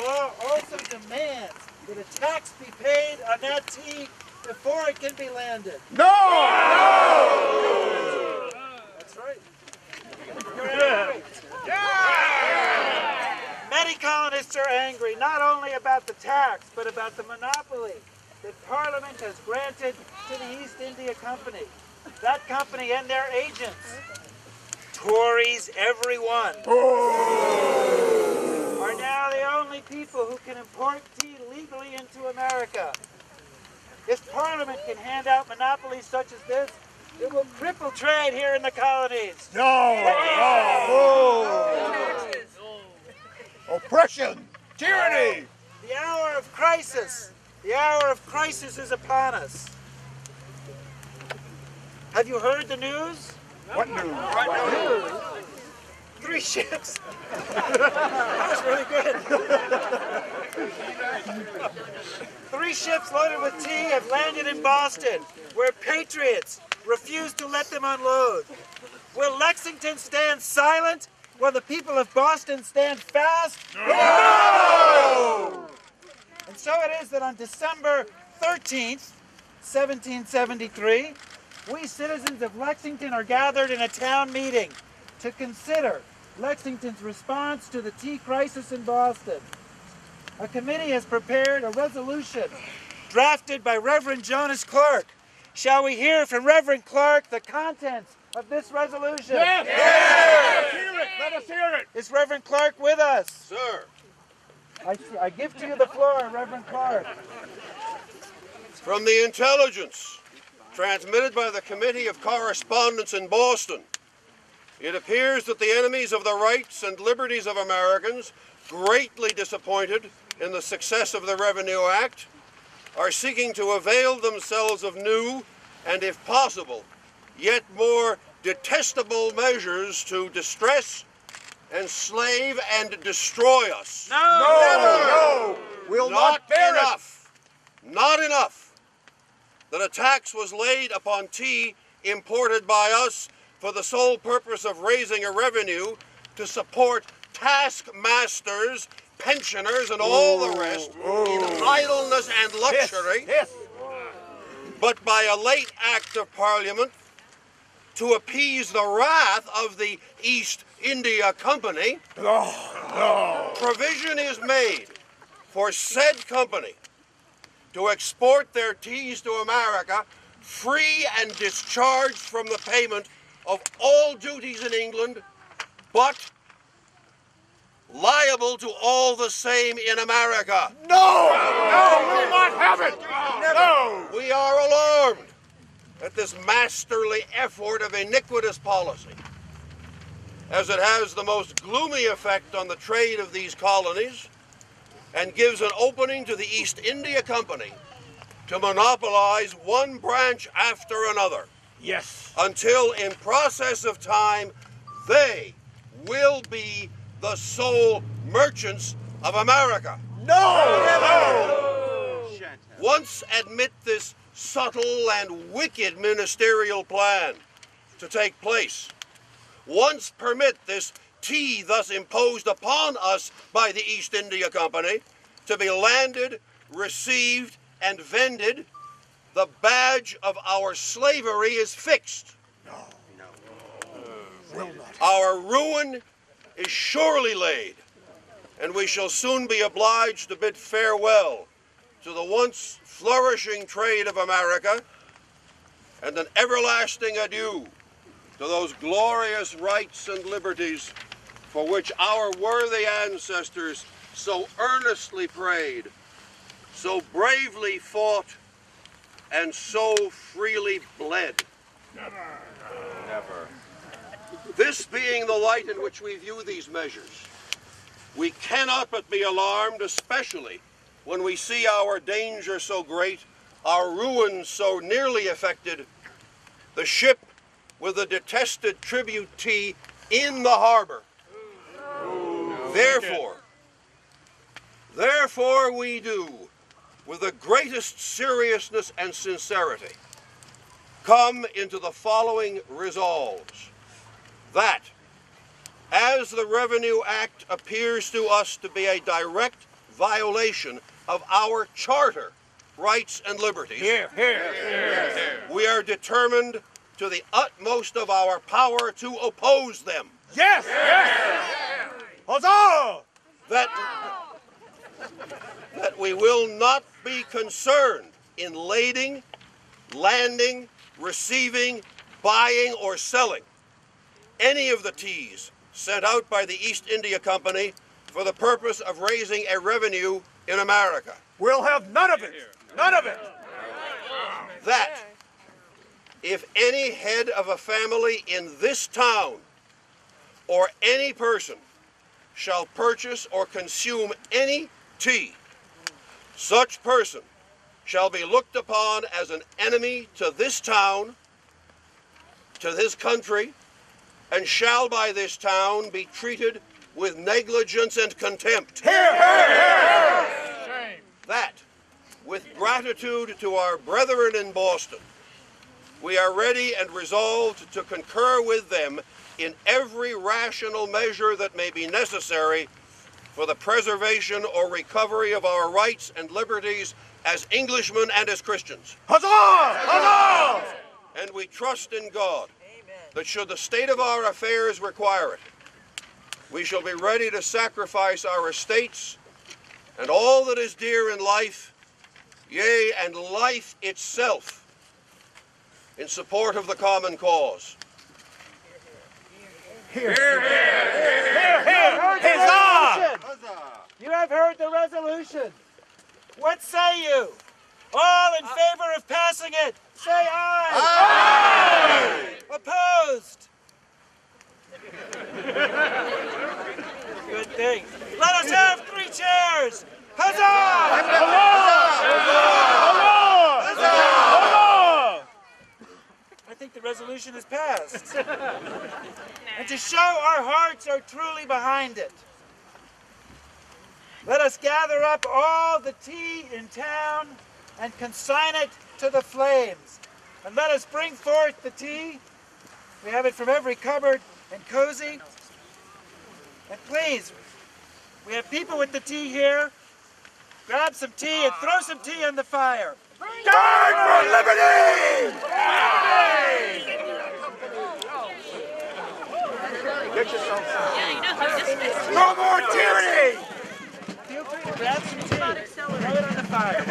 law also demands that a tax be paid on that tea before it can be landed. No! No! That's right. You're angry. Yeah! Many colonists are angry not only about the tax, but about the monopoly that Parliament has granted to the East India Company. That company and their agents, Tories everyone, are now the only people who can import tea legally into America. If Parliament can hand out monopolies such as this, it will cripple trade here in the colonies. No! Oppression! Tyranny! The hour of crisis is upon us. Have you heard the news? What news? What news? 3 ships. That was really good. 3 ships loaded with tea have landed in Boston, where patriots refuse to let them unload. Will Lexington stand silent while the people of Boston stand fast? No! And so it is that on December 13th, 1773, we citizens of Lexington are gathered in a town meeting to consider Lexington's response to the tea crisis in Boston. A committee has prepared a resolution drafted by Reverend Jonas Clark. Shall we hear from Reverend Clark the contents of this resolution? Yes! Yes! Let us hear it! Is Reverend Clark with us? Sir. I give to you the floor, Reverend Clark. From the intelligence transmitted by the Committee of Correspondence in Boston, it appears that the enemies of the rights and liberties of Americans, greatly disappointed in the success of the Revenue Act, are seeking to avail themselves of new and, if possible, yet more detestable measures to distress, enslave, and destroy us. No! We'll not bear it! Not enough that a tax was laid upon tea imported by us for the sole purpose of raising a revenue to support taskmasters, pensioners, and all the rest in idleness and luxury, Yes. but by a late act of Parliament to appease the wrath of the East India Company, provision is made for said company to export their teas to America free and discharged from the payment of all duties in England, but liable to all the same in America. No! No! We'll not have it! No! We are alarmed at this masterly effort of iniquitous policy, as it has the most gloomy effect on the trade of these colonies and gives an opening to the East India Company to monopolize one branch after another. Yes. Until in process of time, they will be the sole merchants of America. No! Once admit this subtle and wicked ministerial plan to take place, once permit this tea thus imposed upon us by the East India Company to be landed, received, and vended, the badge of our slavery is fixed. Our ruin is surely laid, and we shall soon be obliged to bid farewell to the once flourishing trade of America, and an everlasting adieu to those glorious rights and liberties for which our worthy ancestors so earnestly prayed, so bravely fought, and so freely bled. Never. This being the light in which we view these measures, we cannot but be alarmed, especially when we see our danger so great, our ruin so nearly effected, the ship with the detested tribute tea in the harbor. Therefore we do, with the greatest seriousness and sincerity, come into the following resolves: that, as the Revenue Act appears to us to be a direct violation of our charter rights and liberties. Here, here, here. We are determined to the utmost of our power to oppose them. Yes, yes. Huzzah! That we will not be concerned in lading, landing, receiving, buying, or selling any of the teas sent out by the East India Company for the purpose of raising a revenue in America. We'll have none of it. None of it. That if any head of a family in this town or any person shall purchase or consume any tea, such person shall be looked upon as an enemy to this town, to this country, and shall by this town be treated with negligence and contempt. Here, here, here. That, with gratitude to our brethren in Boston, we are ready and resolved to concur with them in every rational measure that may be necessary for the preservation or recovery of our rights and liberties as Englishmen and as Christians. Huzzah! Huzzah! And we trust in God that should the state of our affairs require it, we shall be ready to sacrifice our estates and all that is dear in life, yea, and life itself, in support of the common cause. Here, here, here, here. Huzzah! You have heard the resolution. What say you? All in favor of passing it, say aye. Aye. Opposed? Good thing. Let us have 3 chairs. Huzzah! Huzzah! I think the resolution is passed. And to show our hearts are truly behind it, let us gather up all the tea in town and consign it to the flames. And let us bring forth the tea. We have it from every cupboard and cozy. And please, we have people with the tea here. Grab some tea and throw some tea on the fire. Stand for liberty! Get yourself some. No more tyranny! Feel free to grab some tea. Throw it on the fire.